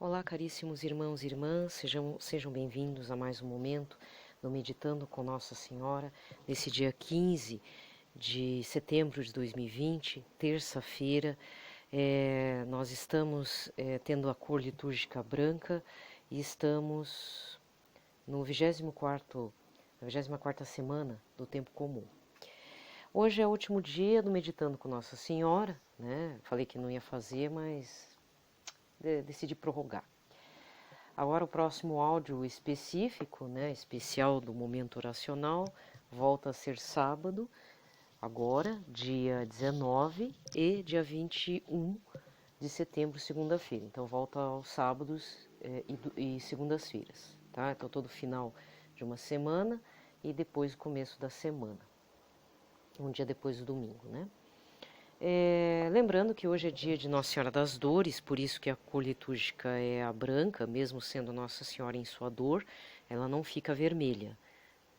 Olá, caríssimos irmãos e irmãs, sejam bem-vindos a mais um momento do Meditando com Nossa Senhora, nesse dia 15 de setembro de 2020, terça-feira. Nós estamos tendo a cor litúrgica branca e estamos no 24ª semana do tempo comum. Hoje é o último dia do Meditando com Nossa Senhora, né? Falei que não ia fazer, mas decidi prorrogar. Agora o próximo áudio específico, especial do momento oracional, volta a ser sábado, agora, dia 19 e dia 21 de setembro, segunda-feira. Então volta aos sábados e segundas-feiras, tá? Então todo final de uma semana e depois o começo da semana, um dia depois do domingo, né? Lembrando que hoje é dia de Nossa Senhora das Dores, por isso que a cor litúrgica é a branca, mesmo sendo Nossa Senhora em sua dor, ela não fica vermelha,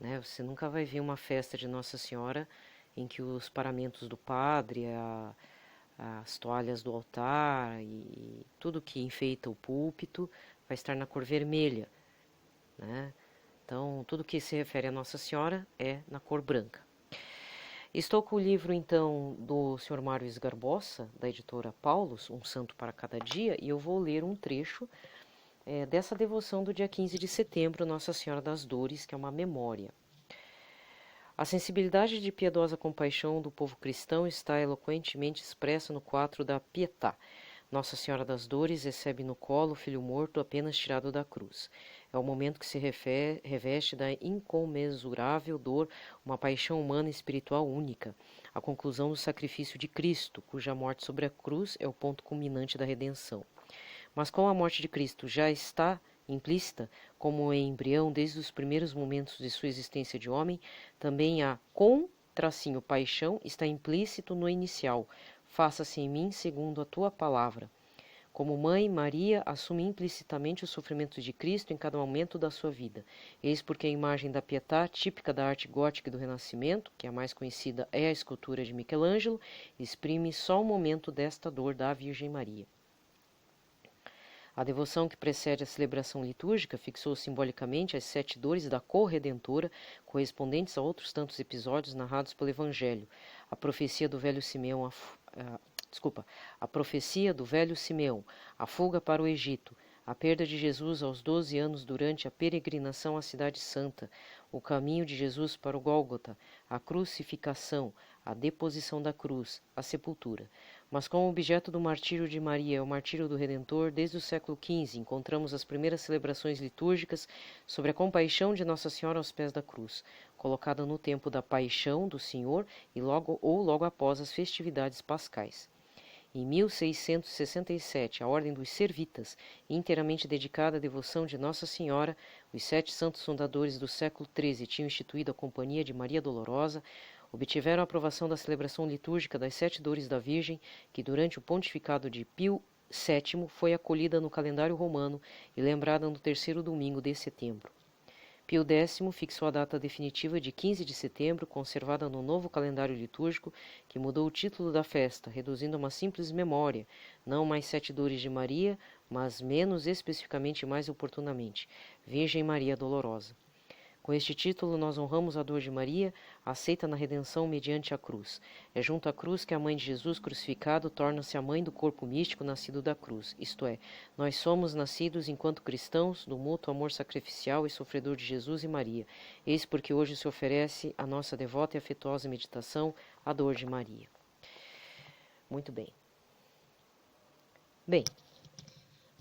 né? Você nunca vai ver uma festa de Nossa Senhora em que os paramentos do padre, as toalhas do altar e tudo que enfeita o púlpito vai estar na cor vermelha, né? Então, tudo que se refere a Nossa Senhora é na cor branca. Estou com o livro, então, do Sr. Mário Esgarbosa, da editora Paulus, Um Santo para Cada Dia, e eu vou ler um trecho dessa devoção do dia 15 de setembro, Nossa Senhora das Dores, que é uma memória. A sensibilidade de piedosa compaixão do povo cristão está eloquentemente expressa no quadro da Pietà. Nossa Senhora das Dores recebe no colo o filho morto apenas tirado da cruz. É o momento que se reveste da incomensurável dor, uma paixão humana e espiritual única, a conclusão do sacrifício de Cristo, cuja morte sobre a cruz é o ponto culminante da redenção. Mas como a morte de Cristo já está implícita, como em embrião desde os primeiros momentos de sua existência de homem, também a paixão está implícito no inicial, faça-se em mim segundo a tua palavra. Como mãe, Maria assume implicitamente os sofrimentos de Cristo em cada momento da sua vida. Eis porque a imagem da Pietà, típica da arte gótica do Renascimento, que a mais conhecida é a escultura de Michelangelo, exprime só o momento desta dor da Virgem Maria. A devoção que precede a celebração litúrgica fixou simbolicamente as 7 dores da corredentora, correspondentes a outros tantos episódios narrados pelo Evangelho. A profecia do velho Simeão, a profecia do velho Simeão, a fuga para o Egito, a perda de Jesus aos 12 anos durante a peregrinação à Cidade Santa, o caminho de Jesus para o Gólgota, a crucificação, a deposição da cruz, a sepultura. Mas como objeto do martírio de Maria é o martírio do Redentor, desde o século XV encontramos as primeiras celebrações litúrgicas sobre a compaixão de Nossa Senhora aos pés da cruz, colocada no tempo da paixão do Senhor e logo após as festividades pascais. Em 1667, a Ordem dos Servitas, inteiramente dedicada à devoção de Nossa Senhora, os 7 santos fundadores do século XIII tinham instituído a Companhia de Maria Dolorosa, obtiveram a aprovação da celebração litúrgica das 7 Dores da Virgem, que durante o pontificado de Pio VII foi acolhida no calendário romano e lembrada no terceiro domingo de setembro. Pio X fixou a data definitiva de 15 de setembro, conservada no novo calendário litúrgico, que mudou o título da festa, reduzindo a uma simples memória, não mais 7 dores de Maria, mas menos especificamente e mais oportunamente, Virgem Maria Dolorosa. Com este título, nós honramos a dor de Maria, aceita na redenção mediante a cruz. É junto à cruz que a mãe de Jesus crucificado torna-se a mãe do corpo místico nascido da cruz, isto é, nós somos nascidos enquanto cristãos do mútuo amor sacrificial e sofredor de Jesus e Maria. Eis porque hoje se oferece a nossa devota e afetuosa meditação, a dor de Maria. Muito bem.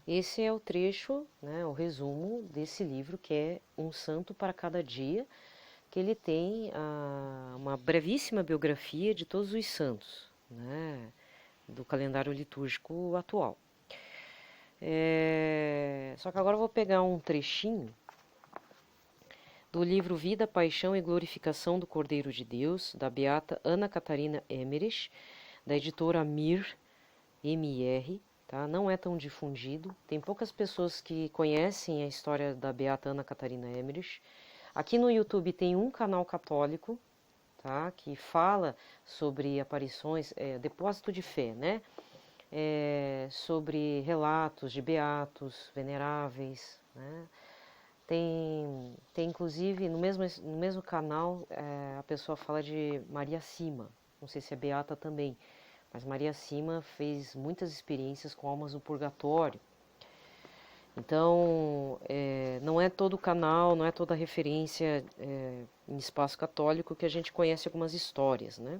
Esse é o trecho, o resumo desse livro que é Um Santo para Cada Dia, que ele tem uma brevíssima biografia de todos os santos, do calendário litúrgico atual. Só que agora eu vou pegar um trechinho do livro Vida, Paixão e Glorificação do Cordeiro de Deus, da beata Ana Catarina Emmerich, da editora Mir, MR, tá? Não é tão difundido, tem poucas pessoas que conhecem a história da beata Ana Catarina Emmerich. Aqui no YouTube tem um canal católico, tá? Que fala sobre aparições, depósito de fé, sobre relatos de beatos veneráveis, né? Tem inclusive no mesmo canal a pessoa fala de Maria Sima, não sei se é beata também, mas Maria Sima fez muitas experiências com almas do purgatório. Então, não é todo o canal, não é toda referência em espaço católico que a gente conhece algumas histórias, né?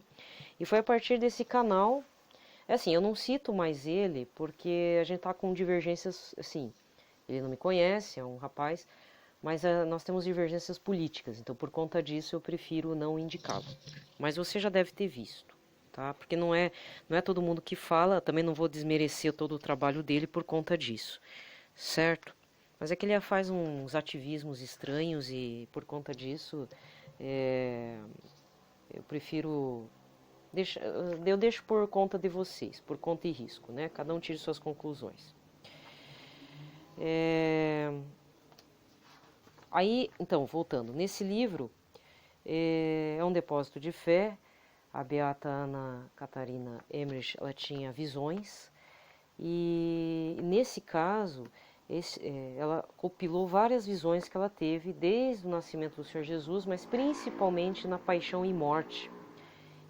E foi a partir desse canal, assim, eu não cito mais ele porque a gente tá com divergências, assim, ele não me conhece, é um rapaz, mas nós temos divergências políticas, então por conta disso eu prefiro não indicá-lo. Mas você já deve ter visto, tá? Porque não é todo mundo que fala, também não vou desmerecer todo o trabalho dele por conta disso, certo? Mas é que ele faz uns ativismos estranhos e por conta disso eu prefiro eu deixo por conta de vocês, por conta e risco, né? Cada um tire suas conclusões. Aí, então, voltando, nesse livro é um depósito de fé. A beata Ana Catarina Emmerich, ela tinha visões e nesse caso ela compilou várias visões que ela teve desde o nascimento do Senhor Jesus, mas principalmente na paixão e morte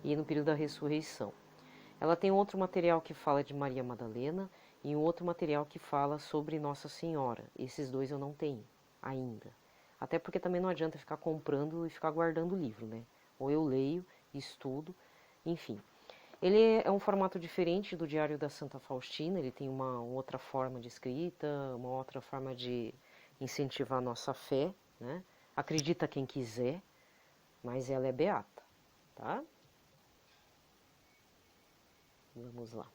e no período da ressurreição. Ela tem outro material que fala de Maria Madalena e um outro material que fala sobre Nossa Senhora. Esses dois eu não tenho ainda. Até porque também não adianta ficar comprando e ficar guardando o livro, né? Ou eu leio, estudo, enfim. Ele é um formato diferente do Diário da Santa Faustina, ele tem uma outra forma de escrita, uma outra forma de incentivar a nossa fé, né? Acredita quem quiser, mas ela é beata, tá? Vamos lá.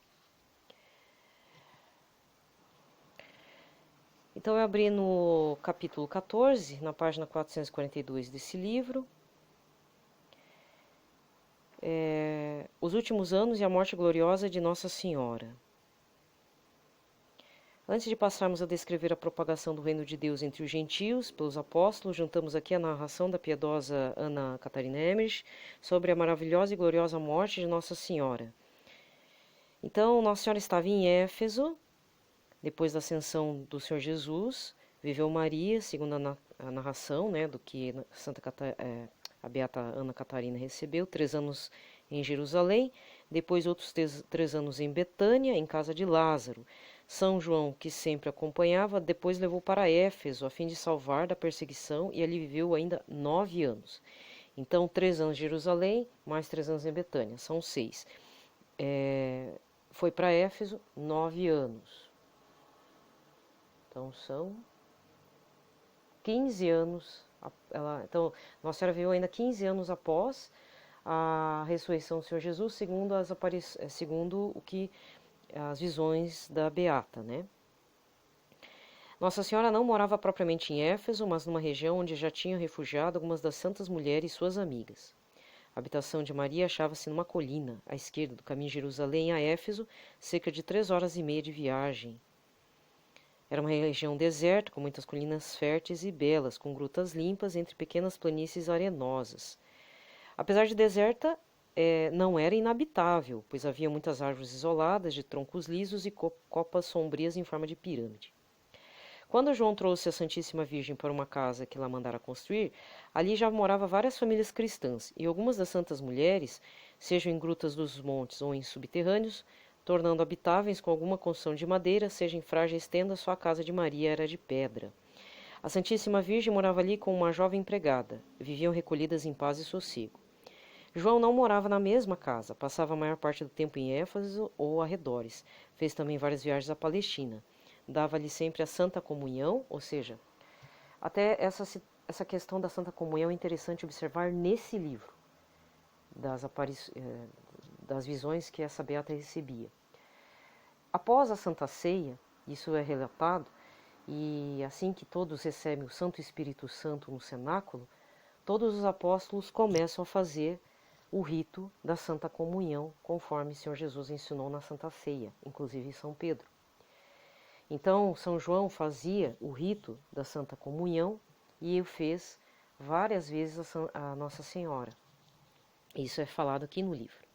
Então eu abri no capítulo 14, na página 442 desse livro. Os últimos anos e a morte gloriosa de Nossa Senhora. Antes de passarmos a descrever a propagação do reino de Deus entre os gentios, pelos apóstolos, juntamos aqui a narração da piedosa Ana Catarina Emmerich sobre a maravilhosa e gloriosa morte de Nossa Senhora. Então, Nossa Senhora estava em Éfeso, depois da ascensão do Senhor Jesus, viveu Maria, segundo a narração, né, do que a beata Ana Catarina recebeu, 3 anos em Jerusalém, depois outros 3 anos em Betânia, em casa de Lázaro. São João, que sempre acompanhava, depois levou para Éfeso, a fim de salvar da perseguição, e ali viveu ainda 9 anos. Então, 3 anos em Jerusalém, mais 3 anos em Betânia, são 6. Foi para Éfeso 9 anos. Então, são 15 anos. Então, Nossa Senhora viveu ainda 15 anos após a ressurreição do Senhor Jesus, segundo o que as visões da Beata, né? Nossa Senhora não morava propriamente em Éfeso, mas numa região onde já tinham refugiado algumas das santas mulheres e suas amigas. A habitação de Maria achava-se numa colina, à esquerda do caminho de Jerusalém a Éfeso, cerca de 3 horas e meia de viagem. Era uma região deserta, com muitas colinas férteis e belas, com grutas limpas entre pequenas planícies arenosas. Apesar de deserta, não era inabitável, pois havia muitas árvores isoladas, de troncos lisos e copas sombrias em forma de pirâmide. Quando João trouxe a Santíssima Virgem para uma casa que lá mandara construir, ali já moravam várias famílias cristãs, e algumas das santas mulheres, sejam em grutas dos montes ou em subterrâneos, tornando habitáveis com alguma construção de madeira, seja em frágeis tendas, só a casa de Maria era de pedra. A Santíssima Virgem morava ali com uma jovem empregada, viviam recolhidas em paz e sossego. João não morava na mesma casa, passava a maior parte do tempo em Éfeso ou arredores. Fez também várias viagens à Palestina. Dava-lhe sempre a Santa Comunhão, ou seja, até essa questão da Santa Comunhão é interessante observar nesse livro, das visões que essa beata recebia. Após a Santa Ceia, isso é relatado, e assim que todos recebem o Santo Espírito Santo no cenáculo, todos os apóstolos começam a fazer o rito da Santa Comunhão, conforme o Senhor Jesus ensinou na Santa Ceia, inclusive São Pedro. Então, São João fazia o rito da Santa Comunhão e o fez várias vezes a Nossa Senhora. Isso é falado aqui no livro.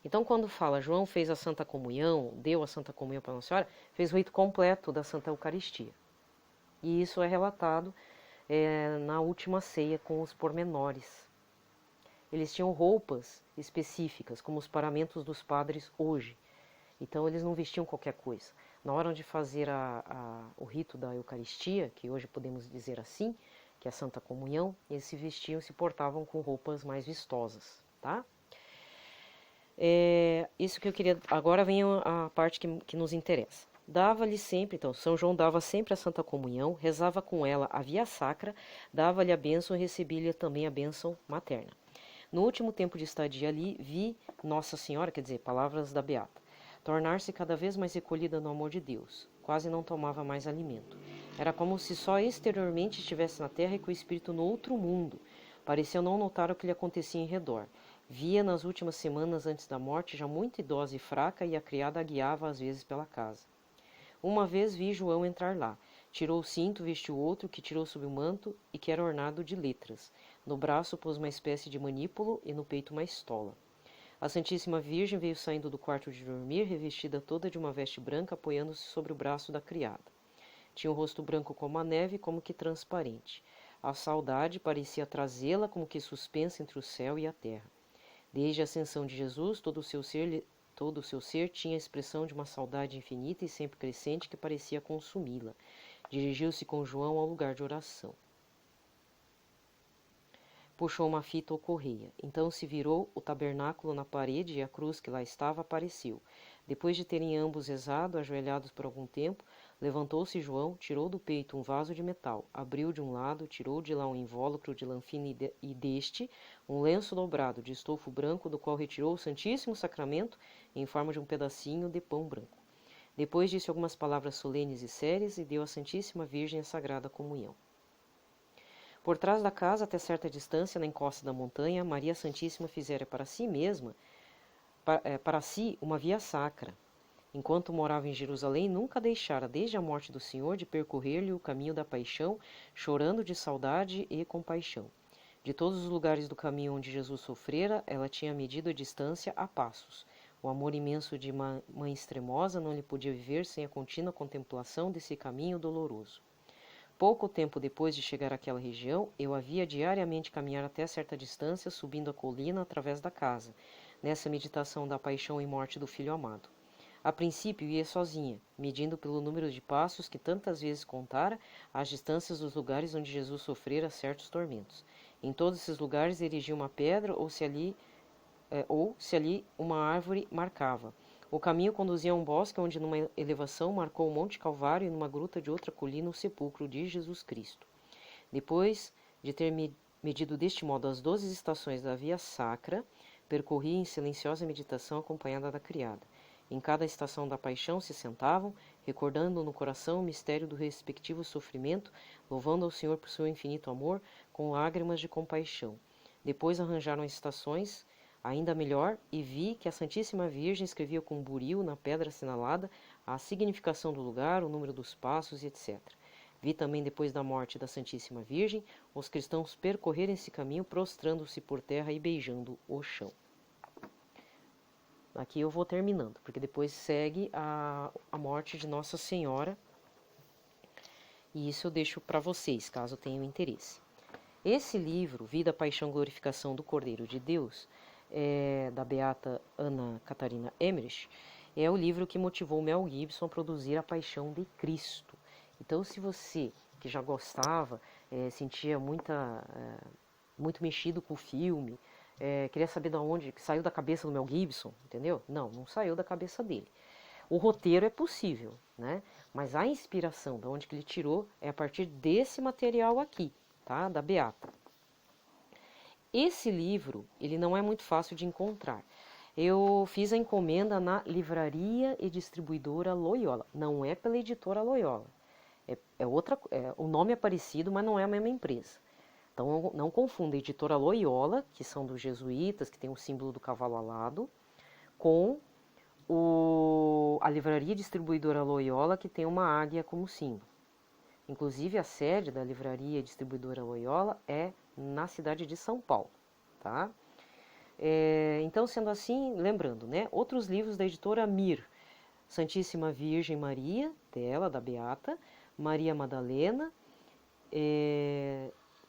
Então, quando fala João fez a Santa Comunhão, deu a Santa Comunhão para Nossa Senhora, fez o rito completo da Santa Eucaristia. E isso é relatado na última ceia com os pormenores. Eles tinham roupas específicas, como os paramentos dos padres hoje. Então eles não vestiam qualquer coisa. Na hora de fazer o rito da Eucaristia, que hoje podemos dizer assim, que é a Santa Comunhão, eles se vestiam, se portavam com roupas mais vistosas, tá? Isso que eu queria... Agora vem a parte que nos interessa. Dava-lhe sempre, então, São João dava sempre a Santa Comunhão, rezava com ela a via sacra, dava-lhe a bênção e recebia-lhe também a bênção materna. No último tempo de estadia ali, vi Nossa Senhora, quer dizer, palavras da Beata, tornar-se cada vez mais recolhida no amor de Deus. Quase não tomava mais alimento. Era como se só exteriormente estivesse na terra e com o espírito no outro mundo. Pareceu não notar o que lhe acontecia em redor. Via nas últimas semanas antes da morte, já muito idosa e fraca, e a criada a guiava às vezes pela casa. Uma vez vi João entrar lá. Tirou o cinto, vestiu outro, que tirou sob o manto e que era ornado de letras. No braço pôs uma espécie de manípulo e no peito uma estola. A Santíssima Virgem veio saindo do quarto de dormir, revestida toda de uma veste branca, apoiando-se sobre o braço da criada. Tinha o rosto branco como a neve, como que transparente. A saudade parecia trazê-la como que suspensa entre o céu e a terra. Desde a ascensão de Jesus, todo o seu ser tinha a expressão de uma saudade infinita e sempre crescente que parecia consumi-la. Dirigiu-se com João ao lugar de oração. Puxou uma fita ou correia. Então se virou o tabernáculo na parede e a cruz que lá estava apareceu. Depois de terem ambos rezado, ajoelhados por algum tempo, levantou-se João, tirou do peito um vaso de metal, abriu de um lado, tirou de lá um invólucro de lã fina e deste um lenço dobrado de estofo branco, do qual retirou o Santíssimo Sacramento em forma de um pedacinho de pão branco. Depois disse algumas palavras solenes e sérias e deu à Santíssima Virgem a Sagrada Comunhão. Por trás da casa, até certa distância, na encosta da montanha, Maria Santíssima fizera para si mesma, para si, uma via sacra. Enquanto morava em Jerusalém, nunca deixara, desde a morte do Senhor, de percorrer-lhe o caminho da paixão, chorando de saudade e compaixão. De todos os lugares do caminho onde Jesus sofrera, ela tinha medido a distância a passos. O amor imenso de mãe extremosa não lhe podia viver sem a contínua contemplação desse caminho doloroso. Pouco tempo depois de chegar àquela região, eu havia diariamente caminhar até certa distância, subindo a colina através da casa, nessa meditação da paixão e morte do filho amado. A princípio ia sozinha, medindo pelo número de passos que tantas vezes contara as distâncias dos lugares onde Jesus sofrera certos tormentos. Em todos esses lugares erigia uma pedra ou se ali uma árvore marcava. O caminho conduzia a um bosque onde numa elevação marcou o Monte Calvário e numa gruta de outra colina o sepulcro de Jesus Cristo. Depois de ter medido deste modo as 12 estações da Via Sacra, percorria em silenciosa meditação acompanhada da criada. Em cada estação da paixão se sentavam, recordando no coração o mistério do respectivo sofrimento, louvando ao Senhor por seu infinito amor, com lágrimas de compaixão. Depois arranjaram as estações ainda melhor, e vi que a Santíssima Virgem escrevia com buril na pedra assinalada a significação do lugar, o número dos passos e etc. Vi também, depois da morte da Santíssima Virgem, os cristãos percorrerem esse caminho prostrando-se por terra e beijando o chão. Aqui eu vou terminando, porque depois segue a morte de Nossa Senhora, e isso eu deixo para vocês, caso tenham interesse. Esse livro, Vida, Paixão e Glorificação do Cordeiro de Deus, da beata Ana Catarina Emmerich, é o livro que motivou Mel Gibson a produzir A Paixão de Cristo. Então, se você que já gostava, sentia muito mexido com o filme, queria saber de onde que saiu da cabeça do Mel Gibson, entendeu? Não saiu da cabeça dele. O roteiro é possível, né? Mas a inspiração, de onde que ele tirou, é a partir desse material aqui, tá? Da beata. Esse livro, ele não é muito fácil de encontrar. Eu fiz a encomenda na Livraria e Distribuidora Loyola. Não é pela editora Loyola. O nome é parecido, mas não é a mesma empresa. Então não confunda a editora Loyola, que são dos jesuítas, que tem o símbolo do cavalo alado, com a Livraria e Distribuidora Loyola, que tem uma águia como símbolo. Inclusive, a sede da Livraria e Distribuidora Loyola é na cidade de São Paulo, tá? Então, sendo assim, lembrando, né, outros livros da editora Mir, Santíssima Virgem Maria, dela, da Beata, Maria Madalena,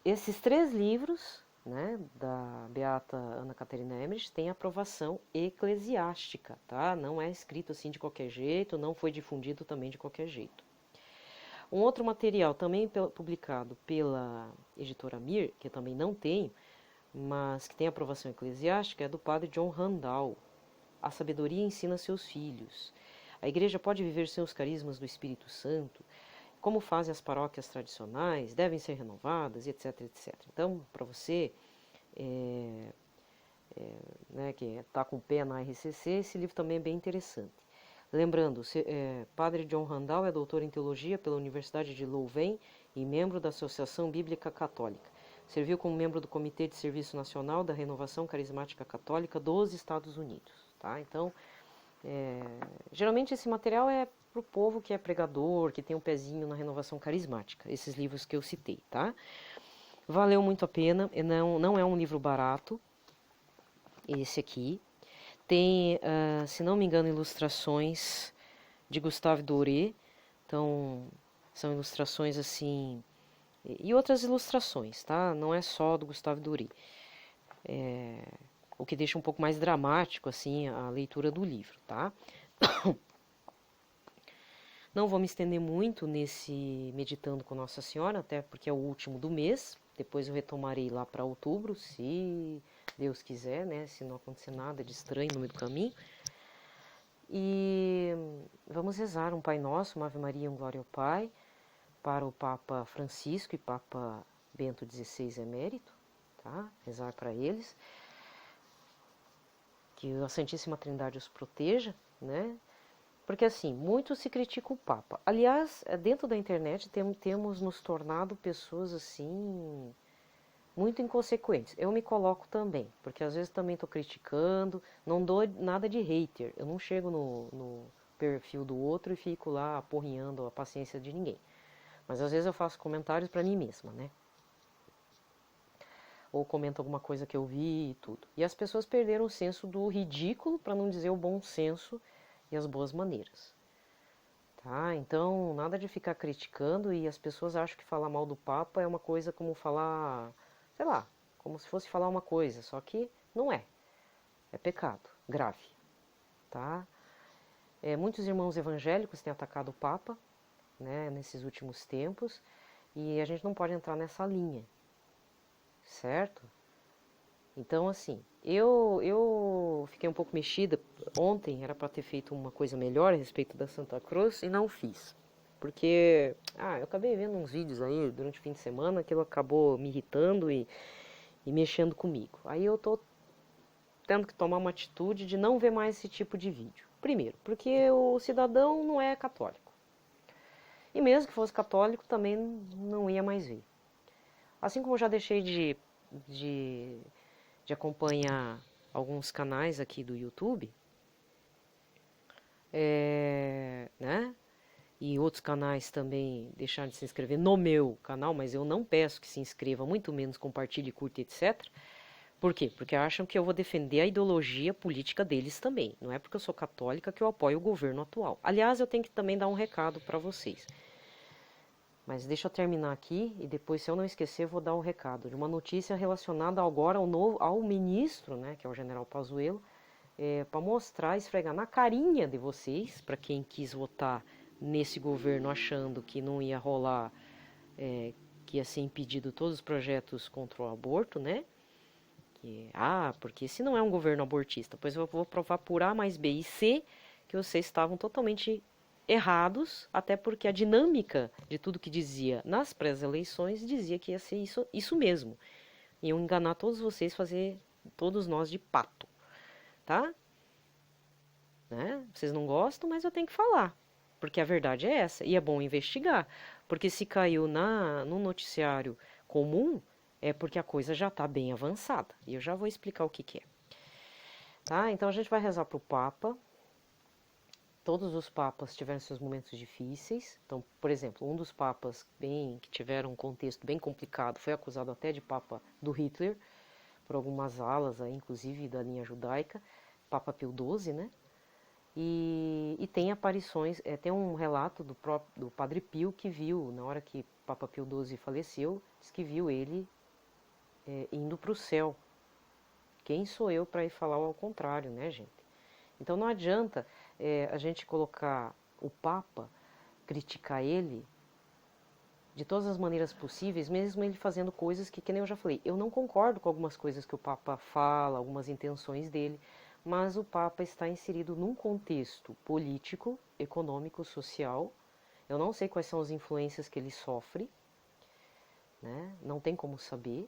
esses 3 livros, né, da Beata Ana Catarina Emmerich, têm aprovação eclesiástica, tá? Não é escrito assim de qualquer jeito, não foi difundido também de qualquer jeito. Um outro material também publicado pela editora Mir, que eu também não tenho, mas que tem aprovação eclesiástica, é do padre John Randall. A sabedoria ensina seus filhos. A igreja pode viver seus carismas do Espírito Santo. Como fazem as paróquias tradicionais, devem ser renovadas, etc, etc. Então, para você né, que está com o pé na RCC, esse livro também é bem interessante. Lembrando, Padre John Randall é doutor em teologia pela Universidade de Louvain e membro da Associação Bíblica Católica. Serviu como membro do Comitê de Serviço Nacional da Renovação Carismática Católica dos Estados Unidos. Tá? Então, geralmente esse material é para o povo que é pregador, que tem um pezinho na renovação carismática, esses livros que eu citei. Tá? Valeu muito a pena, não é um livro barato, esse aqui. Tem, se não me engano, ilustrações de Gustave Doré. Então, são ilustrações assim... E outras ilustrações, tá? Não é só do Gustave Doré. O que deixa um pouco mais dramático, assim, a leitura do livro, tá? Não vou me estender muito nesse Meditando com Nossa Senhora, até porque é o último do mês. Depois eu retomarei lá para outubro, se Deus quiser, né? Se não acontecer nada de estranho no meio do caminho. E vamos rezar um Pai Nosso, uma Ave Maria, um Glória ao Pai, para o Papa Francisco e Papa Bento XVI Emérito, tá? Rezar para eles. Que a Santíssima Trindade os proteja, né? Porque assim, muito se critica o Papa. Aliás, dentro da internet temos nos tornado pessoas assim muito inconsequentes. Eu me coloco também, porque às vezes também estou criticando, não dou nada de hater. Eu não chego no perfil do outro e fico lá aporrinhando a paciência de ninguém. Mas às vezes eu faço comentários para mim mesma, né? Ou comento alguma coisa que eu vi e tudo. E as pessoas perderam o senso do ridículo, para não dizer o bom senso e as boas maneiras. Tá? Então, nada de ficar criticando, e as pessoas acham que falar mal do Papa é uma coisa como falar, sei lá, como se fosse falar uma coisa, só que não é. É pecado, grave. Tá? Muitos irmãos evangélicos têm atacado o Papa, né, nesses últimos tempos, e a gente não pode entrar nessa linha, certo? Então, assim, eu fiquei um pouco mexida. Ontem era para ter feito uma coisa melhor a respeito da Santa Cruz e não fiz. Porque, eu acabei vendo uns vídeos aí durante o fim de semana, aquilo acabou me irritando e mexendo comigo. Aí eu tô tendo que tomar uma atitude de não ver mais esse tipo de vídeo. Primeiro, porque o cidadão não é católico. E mesmo que fosse católico, também não ia mais ver. Assim como eu já deixei de acompanhar alguns canais aqui do YouTube, né? E outros canais também deixaram de se inscrever no meu canal, mas eu não peço que se inscreva, muito menos compartilhe, curta, etc. Por quê? Porque acham que eu vou defender a ideologia política deles também. Não é porque eu sou católica que eu apoio o governo atual. Aliás, eu tenho que também dar um recado para vocês. Mas deixa eu terminar aqui e depois, se eu não esquecer, vou dar um recado de uma notícia relacionada agora ao ministro, né, que é o general Pazuello, para mostrar, esfregar na carinha de vocês, para quem quis votar nesse governo achando que não ia rolar, que ia ser impedido todos os projetos contra o aborto, né? Porque se não é um governo abortista, pois eu vou provar por A mais B e C que vocês estavam totalmente errados, até porque a dinâmica de tudo que dizia nas pré-eleições dizia que ia ser isso mesmo. Iam enganar todos vocês, fazer todos nós de pato, tá? Né? Vocês não gostam, mas eu tenho que falar, porque a verdade é essa, e é bom investigar, porque se caiu no noticiário comum, é porque a coisa já está bem avançada, e eu já vou explicar o que é. Tá? Então a gente vai rezar para o Papa. Todos os papas tiveram seus momentos difíceis. Então, por exemplo, um dos papas que tiveram um contexto bem complicado foi acusado até de papa do Hitler, por algumas alas, aí, inclusive da linha judaica, Papa Pio XII, né? E tem aparições, tem um relato do Padre Pio que viu, na hora que Papa Pio XII faleceu, diz que viu ele indo para o céu. Quem sou eu para ir falar ao contrário, né, gente? Então não adianta a gente colocar o Papa, criticar ele de todas as maneiras possíveis, mesmo ele fazendo coisas que nem eu já falei, eu não concordo com algumas coisas que o Papa fala, algumas intenções dele, mas o Papa está inserido num contexto político, econômico, social. Eu não sei quais são as influências que ele sofre, né? Não tem como saber,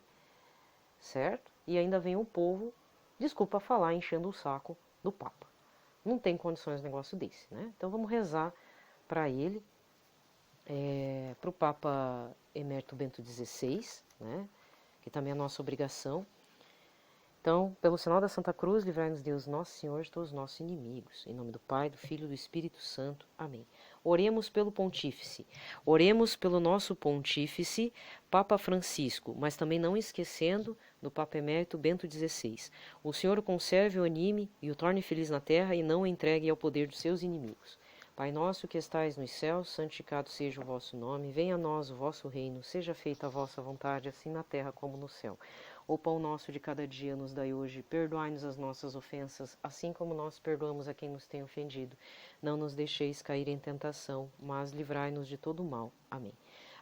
certo? E ainda vem o povo, desculpa falar, enchendo o saco do Papa. Não tem condições de negócio desse, né? Então vamos rezar para ele, para o Papa Emérito Bento XVI, né? Que também é a nossa obrigação. Então, pelo sinal da Santa Cruz, livrai-nos Deus, nosso Senhor, de todos os nossos inimigos. Em nome do Pai, do Filho e do Espírito Santo. Amém. Oremos pelo Pontífice. Oremos pelo nosso Pontífice, Papa Francisco, mas também não esquecendo do Papa Emérito Bento XVI. O Senhor o conserve, o anime e o torne feliz na terra e não o entregue ao poder dos seus inimigos. Pai nosso que estais nos céus, santificado seja o vosso nome. Venha a nós o vosso reino. Seja feita a vossa vontade, assim na terra como no céu. O pão nosso de cada dia nos dai hoje, perdoai-nos as nossas ofensas, assim como nós perdoamos a quem nos tem ofendido. Não nos deixeis cair em tentação, mas livrai-nos de todo o mal. Amém.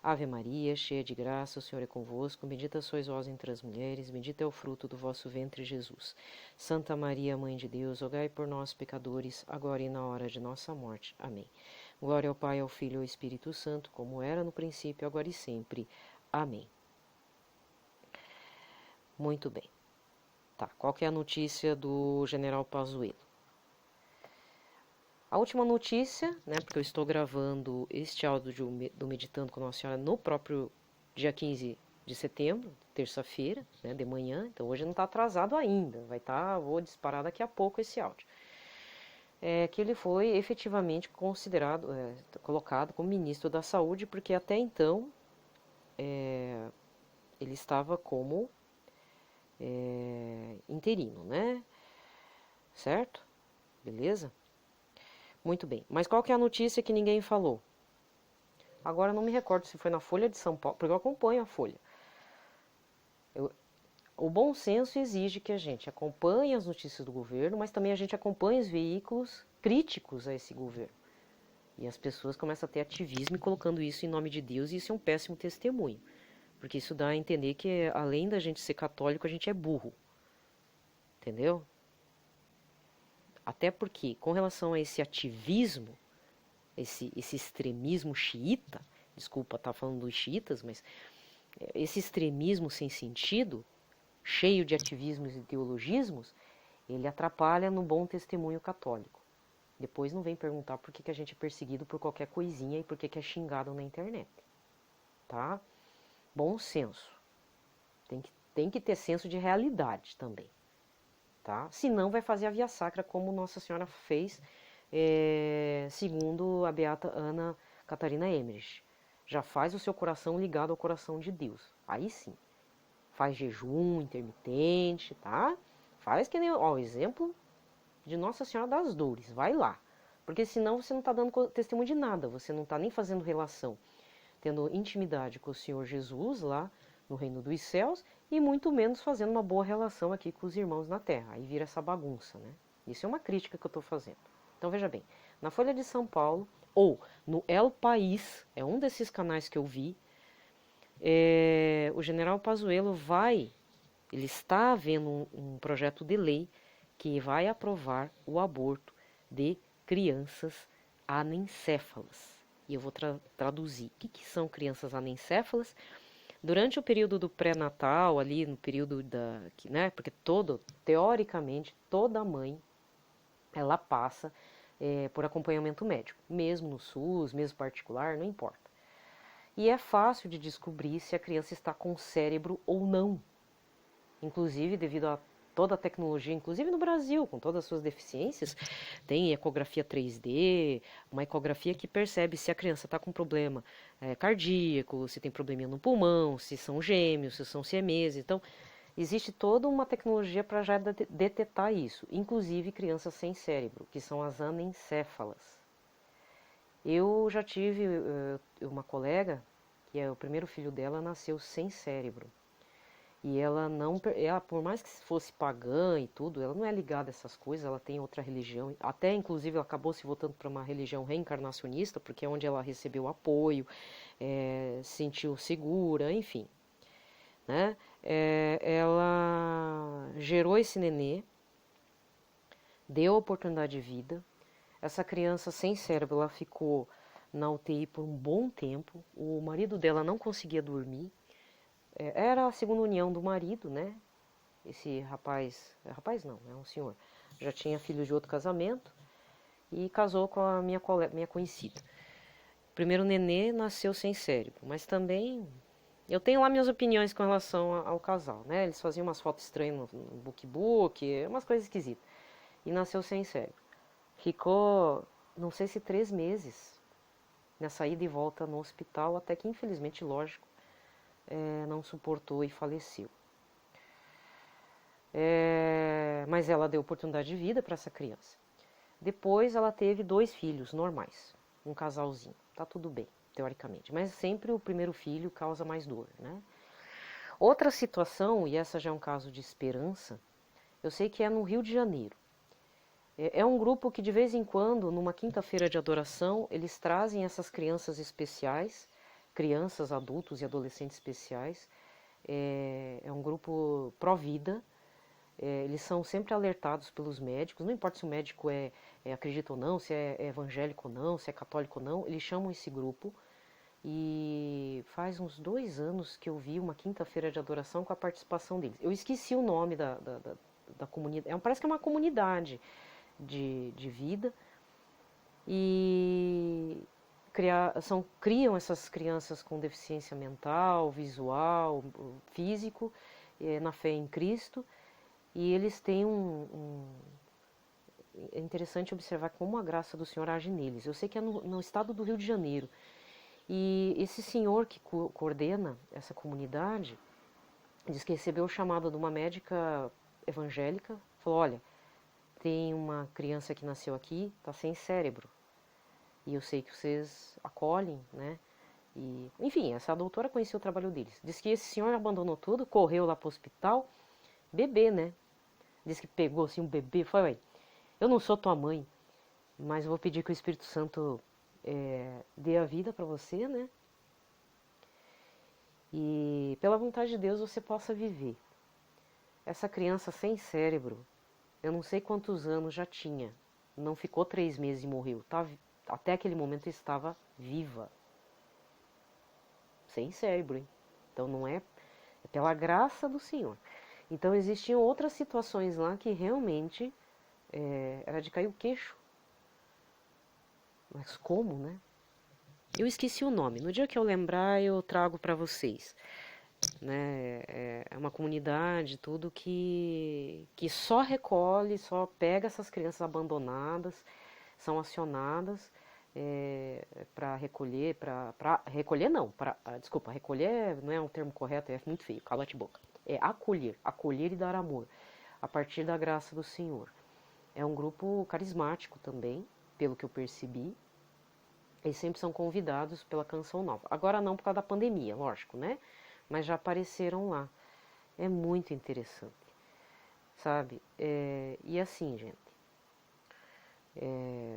Ave Maria, cheia de graça, o Senhor é convosco, bendita sois vós entre as mulheres, bendito é o fruto do vosso ventre, Jesus. Santa Maria, Mãe de Deus, rogai por nós, pecadores, agora e na hora de nossa morte. Amém. Glória ao Pai, ao Filho e ao Espírito Santo, como era no princípio, agora e sempre. Amém. Muito bem. Tá, qual que é a notícia do General Pazuello? A última notícia, né, porque eu estou gravando este áudio do Meditando com Nossa Senhora no próprio dia 15 de setembro, terça-feira, né, de manhã, então hoje não está atrasado ainda, vou disparar daqui a pouco esse áudio. Que ele foi efetivamente considerado, colocado como ministro da Saúde, porque até então ele estava como interino, né? Certo? Beleza? Muito bem. Mas qual que é a notícia que ninguém falou? Agora eu não me recordo se foi na Folha de São Paulo, porque eu acompanho a Folha. O bom senso exige que a gente acompanhe as notícias do governo, mas também a gente acompanhe os veículos críticos a esse governo. E as pessoas começam a ter ativismo e colocando isso em nome de Deus, e isso é um péssimo testemunho. Porque isso dá a entender que, além da gente ser católico, a gente é burro. Entendeu? Até porque, com relação a esse ativismo, esse extremismo xiita, desculpa estar falando dos xiitas, mas esse extremismo sem sentido, cheio de ativismos e ideologismos, ele atrapalha no bom testemunho católico. Depois não vem perguntar por que a gente é perseguido por qualquer coisinha e por que é xingado na internet. Tá? Bom senso. Tem que ter senso de realidade também. Tá? Senão vai fazer a via sacra como Nossa Senhora fez, segundo a beata Ana Catarina Emmerich. Já faz o seu coração ligado ao coração de Deus. Aí sim. Faz jejum intermitente, tá? Faz que nem o exemplo de Nossa Senhora das Dores. Vai lá. Porque senão você não está dando testemunho de nada. Você não está nem fazendo relação, tendo intimidade com o Senhor Jesus lá no reino dos céus, e muito menos fazendo uma boa relação aqui com os irmãos na terra. Aí vira essa bagunça, né? Isso é uma crítica que eu estou fazendo. Então veja bem, na Folha de São Paulo, ou no El País, é um desses canais que eu vi, o general Pazuello ele está havendo um projeto de lei que vai aprovar o aborto de crianças anencéfalas. E eu vou traduzir. O que são crianças anencéfalas? Durante o período do pré-natal, ali no período né, porque teoricamente, toda mãe, ela passa por acompanhamento médico, mesmo no SUS, mesmo particular, não importa. E é fácil de descobrir se a criança está com cérebro ou não. Inclusive, devido a toda a tecnologia, inclusive no Brasil, com todas as suas deficiências, tem ecografia 3D, uma ecografia que percebe se a criança está com problema cardíaco, se tem probleminha no pulmão, se são gêmeos, se são siameses. Então, Existe toda uma tecnologia para já detectar isso, inclusive crianças sem cérebro, que são as anencéfalas. Eu já tive uma colega, que é o primeiro filho dela, nasceu sem cérebro. E ela não, ela, por mais que fosse pagã e tudo, ela não é ligada a essas coisas, ela tem outra religião. Até, inclusive, ela acabou se voltando para uma religião reencarnacionista, porque é onde ela recebeu apoio, se sentiu segura, enfim. Né? Ela gerou esse nenê, deu a oportunidade de vida. Essa criança sem cérebro, ela ficou na UTI por um bom tempo. O marido dela não conseguia dormir. Era a segunda união do marido, né? Esse rapaz não, é um senhor. Já tinha filhos de outro casamento e casou com a minha conhecida. O primeiro nenê nasceu sem cérebro, mas também eu tenho lá minhas opiniões com relação ao casal, né? Eles faziam umas fotos estranhas no book, umas coisas esquisitas. E nasceu sem cérebro. Ficou, não sei se 3 meses nessa ida e volta no hospital, até que infelizmente, lógico, não suportou e faleceu. Mas ela deu oportunidade de vida para essa criança. Depois ela teve 2 filhos normais, um casalzinho, tá tudo bem, teoricamente. Mas sempre o primeiro filho causa mais dor, né? Outra situação, e essa já é um caso de esperança, eu sei que é no Rio de Janeiro. É um grupo que de vez em quando, numa quinta-feira de adoração, eles trazem essas crianças especiais, crianças, adultos e adolescentes especiais. É um grupo pró-vida. Eles são sempre alertados pelos médicos, não importa se o médico acredita ou não, se é evangélico ou não, se é católico ou não, eles chamam esse grupo. E faz uns 2 anos que eu vi uma quinta-feira de adoração com a participação deles. Eu esqueci o nome da comunidade, parece que é uma comunidade de vida, e criam essas crianças com deficiência mental, visual, físico, na fé em Cristo, e eles têm é interessante observar como a graça do Senhor age neles. Eu sei que é no estado do Rio de Janeiro, e esse senhor que coordena essa comunidade diz que recebeu o chamado de uma médica evangélica, falou, olha, tem uma criança que nasceu aqui, está sem cérebro, e eu sei que vocês acolhem, né? E, enfim, essa doutora conhecia o trabalho deles. Diz que esse senhor abandonou tudo, correu lá para o hospital, bebê, né? Diz que pegou assim um bebê, falou, eu não sou tua mãe, mas eu vou pedir que o Espírito Santo dê a vida para você, né? E pela vontade de Deus você possa viver. Essa criança sem cérebro, eu não sei quantos anos já tinha, não ficou 3 meses e morreu, até aquele momento estava viva, sem cérebro, hein? Então não é pela graça do Senhor. Então existiam outras situações lá que realmente era de cair o queixo. Mas como, né? Eu esqueci o nome. No dia que eu lembrar, eu trago para vocês. Né? É uma comunidade, tudo que só recolhe, só pega essas crianças abandonadas, são acionadas para recolher, para recolher não, desculpa, recolher não é um termo correto, é muito feio, cala-te boca. É acolher e dar amor, a partir da graça do Senhor. É um grupo carismático também, pelo que eu percebi. Eles sempre são convidados pela Canção Nova. Agora não por causa da pandemia, lógico, né? Mas já apareceram lá. É muito interessante, sabe? E assim, gente,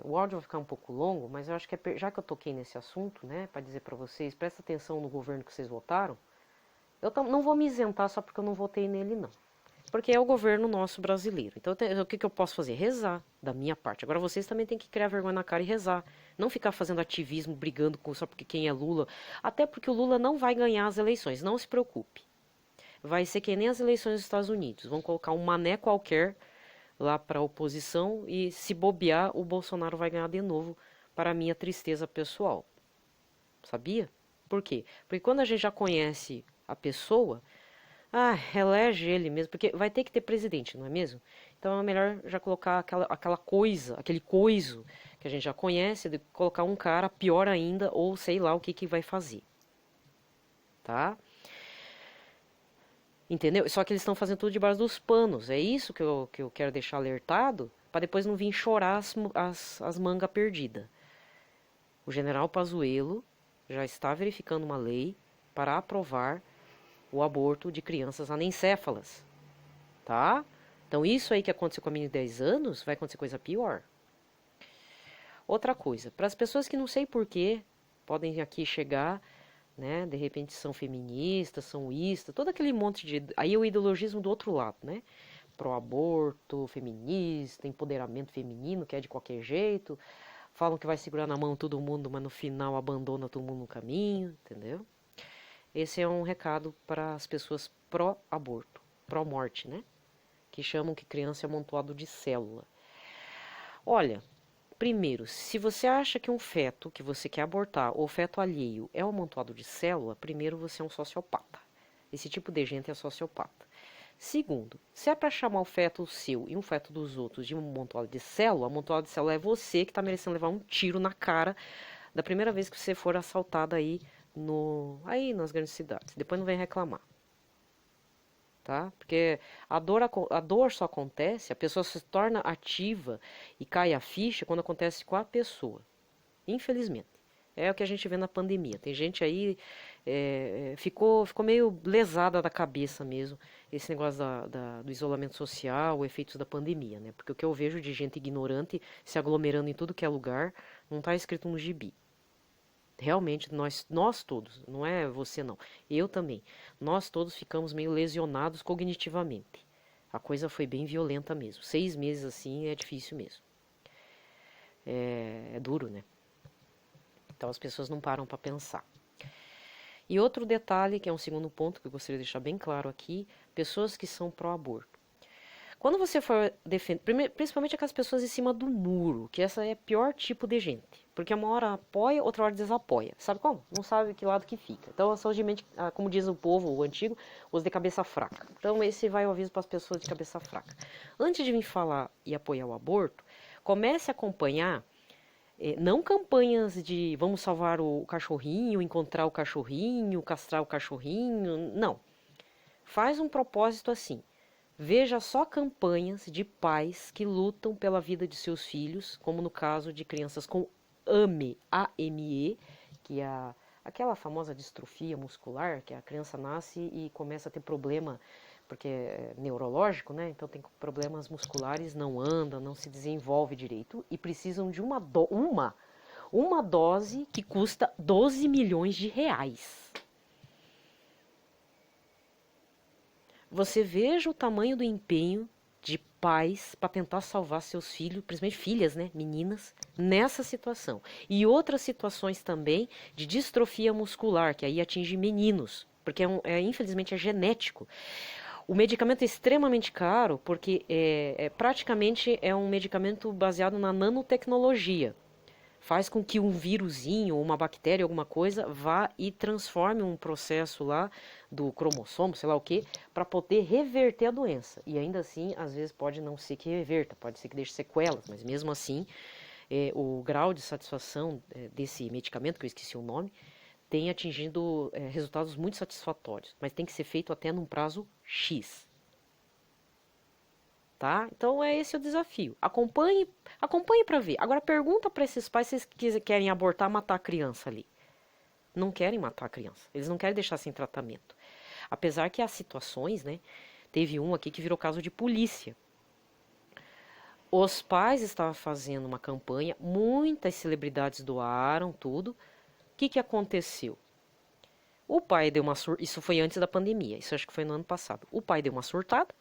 o áudio vai ficar um pouco longo, mas eu acho que já que eu toquei nesse assunto, né, para dizer para vocês, presta atenção no governo que vocês votaram. Eu não vou me isentar só porque eu não votei nele, não. Porque é o governo nosso brasileiro. Então, o que eu posso fazer? Rezar, da minha parte. Agora, vocês também têm que criar vergonha na cara e rezar. Não ficar fazendo ativismo, brigando só porque quem é Lula. Até porque o Lula não vai ganhar as eleições, não se preocupe. Vai ser que nem as eleições dos Estados Unidos. Vão colocar um mané qualquer lá para a oposição e, se bobear, o Bolsonaro vai ganhar de novo, para a minha tristeza pessoal. Sabia? Por quê? Porque quando a gente já conhece a pessoa... elege ele mesmo, porque vai ter que ter presidente, não é mesmo? Então é melhor já colocar aquela coisa, aquele coiso que a gente já conhece, de colocar um cara pior ainda, ou sei lá o que vai fazer. Tá? Entendeu? Só que eles estão fazendo tudo debaixo dos panos. É isso que eu quero deixar alertado, para depois não vir chorar as mangas perdidas. O general Pazuello já está verificando uma lei para aprovar o aborto de crianças anencéfalas, tá? Então isso aí que aconteceu com a menina de 10 anos, vai acontecer coisa pior. Outra coisa, para as pessoas que não sei porquê, podem aqui chegar, né, de repente são feministas, são istas, todo aquele monte de... Aí é o ideologismo do outro lado, né? Pró-aborto, feminista, empoderamento feminino, que é de qualquer jeito. Falam que vai segurar na mão todo mundo, mas no final abandona todo mundo no caminho, entendeu? Esse é um recado para as pessoas pró-aborto, pró-morte, né? Que chamam que criança é amontoado de célula. Olha, primeiro, se você acha que um feto que você quer abortar ou feto alheio é um amontoado de célula, primeiro você é um sociopata. Esse tipo de gente é sociopata. Segundo, se é para chamar o feto seu e um feto dos outros de um amontoado de célula é você que está merecendo levar um tiro na cara da primeira vez que você for assaltado aí nas grandes cidades. Depois não vem reclamar. Tá? Porque a dor só acontece, a pessoa se torna ativa e cai a ficha quando acontece com a pessoa. Infelizmente. É o que a gente vê na pandemia. Tem gente aí ficou meio lesada da cabeça mesmo, esse negócio do isolamento social, efeitos da pandemia, né? Porque o que eu vejo de gente ignorante se aglomerando em tudo que é lugar, não está escrito no gibi. Realmente, nós todos, não é você não, eu também, nós todos ficamos meio lesionados cognitivamente. A coisa foi bem violenta mesmo. 6 meses assim é difícil mesmo. É duro, né? Então as pessoas não param para pensar. E outro detalhe, que é um segundo ponto que eu gostaria de deixar bem claro aqui, pessoas que são pró-aborto. Quando você for defender, principalmente aquelas pessoas em cima do muro, que essa é o pior tipo de gente. Porque uma hora apoia, outra hora desapoia. Sabe como? Não sabe que lado que fica. Então são de mente, como diz o povo, o antigo, os de cabeça fraca. Então esse vai o aviso para as pessoas de cabeça fraca. Antes de vir falar e apoiar o aborto, comece a acompanhar, não campanhas de vamos salvar o cachorrinho, encontrar o cachorrinho, castrar o cachorrinho, não. Faz um propósito assim. Veja só campanhas de pais que lutam pela vida de seus filhos, como no caso de crianças com AME, AME, que é aquela famosa distrofia muscular, que a criança nasce e começa a ter problema, porque é neurológico, né? Então tem problemas musculares, não anda, não se desenvolve direito e precisam de uma dose que custa 12 milhões de reais. Você veja o tamanho do empenho de pais para tentar salvar seus filhos, principalmente filhas, né, meninas, nessa situação. E outras situações também de distrofia muscular, que aí atinge meninos, porque infelizmente é genético. O medicamento é extremamente caro, porque praticamente é um medicamento baseado na nanotecnologia. Faz com que um vírusinho, uma bactéria, alguma coisa, vá e transforme um processo lá do cromossomo, sei lá o que, para poder reverter a doença. E ainda assim, às vezes pode não ser que reverta, pode ser que deixe sequelas, mas mesmo assim, o grau de satisfação desse medicamento, que eu esqueci o nome, tem atingido resultados muito satisfatórios, mas tem que ser feito até num prazo X. Tá? Então é esse o desafio. Acompanhe para ver. Agora pergunta para esses pais se eles querem abortar, matar a criança ali. Não querem matar a criança. Eles não querem deixar sem tratamento. Apesar que há situações, né? Teve um aqui que virou caso de polícia. Os pais estavam fazendo uma campanha, muitas celebridades doaram tudo. O que aconteceu? O pai deu uma surtada. Isso foi antes da pandemia. Isso acho que foi no ano passado. O pai deu uma surtada.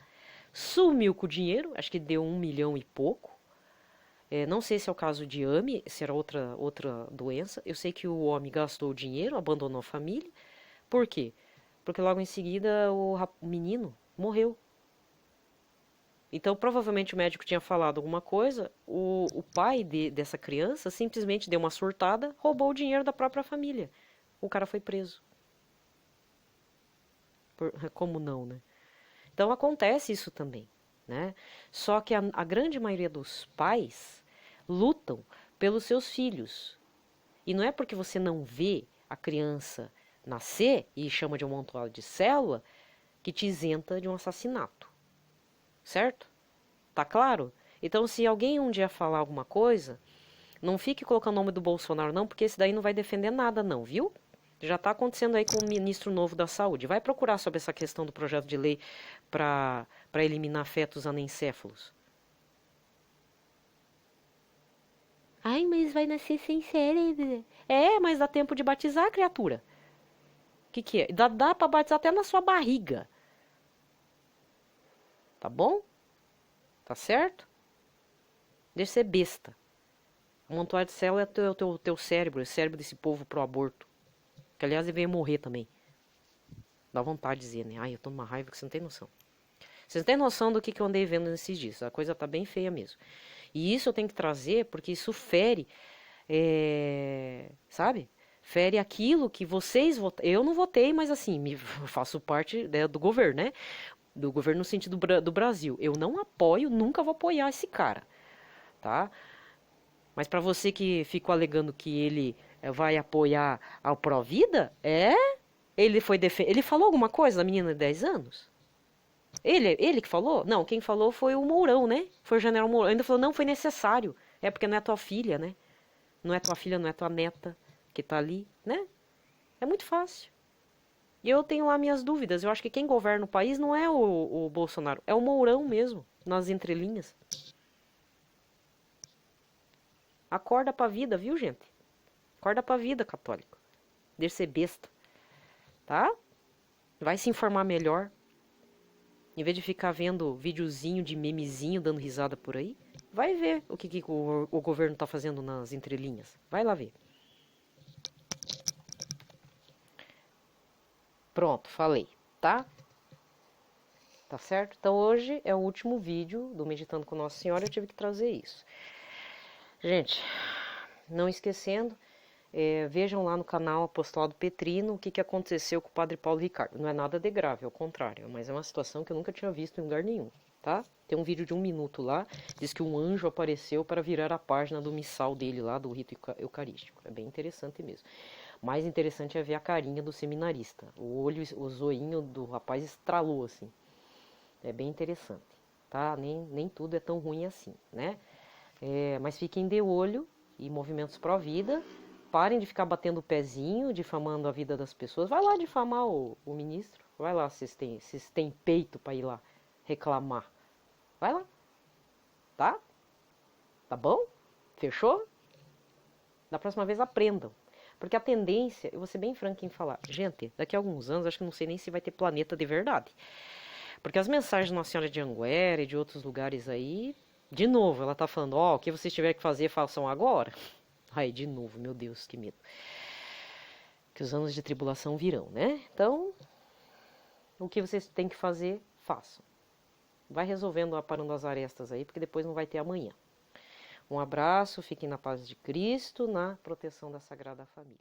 Sumiu com o dinheiro, acho que deu 1 milhão e pouco. Não sei se é o caso de AME, se era outra doença. Eu sei que o homem gastou o dinheiro, abandonou a família. Por quê? Porque logo em seguida o menino morreu. Então provavelmente o médico tinha falado alguma coisa, o pai dessa criança simplesmente deu uma surtada, roubou o dinheiro da própria família. O cara foi preso. Como não, né? Então acontece isso também, né? Só que a grande maioria dos pais lutam pelos seus filhos. E não é porque você não vê a criança nascer e chama de um amontoado de célula que te isenta de um assassinato. Certo? Tá claro? Então, se alguém um dia falar alguma coisa, não fique colocando o nome do Bolsonaro, não, porque esse daí não vai defender nada, não, viu? Já está acontecendo aí com o ministro novo da Saúde. Vai procurar sobre essa questão do projeto de lei para eliminar fetos anencéfalos. Ai, mas vai nascer sem cérebro. É, mas dá tempo de batizar a criatura. O que é? Dá para batizar até na sua barriga. Tá bom? Tá certo? Deixa de ser besta. O montoado de célula é teu cérebro, é o cérebro desse povo pro aborto. Que aliás ele veio morrer também. Dá vontade de dizer, né? Ai, eu tô numa raiva que você não tem noção. Vocês não têm noção do que eu andei vendo nesses dias. A coisa tá bem feia mesmo. E isso eu tenho que trazer porque isso fere, sabe? Fere aquilo que vocês votaram. Eu não votei, mas assim, eu faço parte, né, do governo, né? Do governo no sentido do Brasil. Eu não apoio, nunca vou apoiar esse cara, tá? Mas para você que ficou alegando que ele vai apoiar ao Provida, ele foi ele falou alguma coisa da menina de 10 anos? Ele que falou? Não, quem falou foi o Mourão, né? Foi o general Mourão. Ainda falou, não, foi necessário. É porque não é tua filha, né? Não é tua filha, não é tua neta que tá ali, né? É muito fácil. E eu tenho lá minhas dúvidas. Eu acho que quem governa o país não é o Bolsonaro, é o Mourão mesmo, nas entrelinhas. Acorda pra vida, viu, gente? Acorda pra vida, católico. Deixa de ser besta, tá? Vai se informar melhor. Em vez de ficar vendo videozinho de memezinho dando risada por aí, vai ver o que o governo tá fazendo nas entrelinhas. Vai lá ver. Pronto, falei, tá? Tá certo? Então hoje é o último vídeo do Meditando com Nossa Senhora, eu tive que trazer isso. Gente, não esquecendo, vejam lá no canal Apostolado Petrino o que aconteceu com o Padre Paulo Ricardo. Não é nada de grave, ao contrário, mas é uma situação que eu nunca tinha visto em lugar nenhum, tá? Tem um vídeo de 1 minuto lá, diz que um anjo apareceu para virar a página do missal dele lá, do rito eucarístico. É bem interessante mesmo. Mais interessante é ver a carinha do seminarista. O olho, o zoinho do rapaz estralou assim. É bem interessante, tá? Nem tudo é tão ruim assim, né? Mas fiquem de olho e movimentos pró-vida. Parem de ficar batendo o pezinho, difamando a vida das pessoas. Vai lá difamar o ministro. Vai lá, vocês têm peito para ir lá reclamar. Vai lá. Tá? Tá bom? Fechou? Da próxima vez aprendam. Porque a tendência, eu vou ser bem franca em falar, gente, daqui a alguns anos, acho que não sei nem se vai ter planeta de verdade. Porque as mensagens de Nossa Senhora de Anguera e de outros lugares aí, de novo, ela tá falando, ó, o que vocês tiverem que fazer, façam agora. Aí, de novo, meu Deus, que medo. Que os anos de tribulação virão, né? Então, o que vocês têm que fazer, façam. Vai resolvendo, aparando as arestas aí, porque depois não vai ter amanhã. Um abraço, fiquem na paz de Cristo, na proteção da Sagrada Família.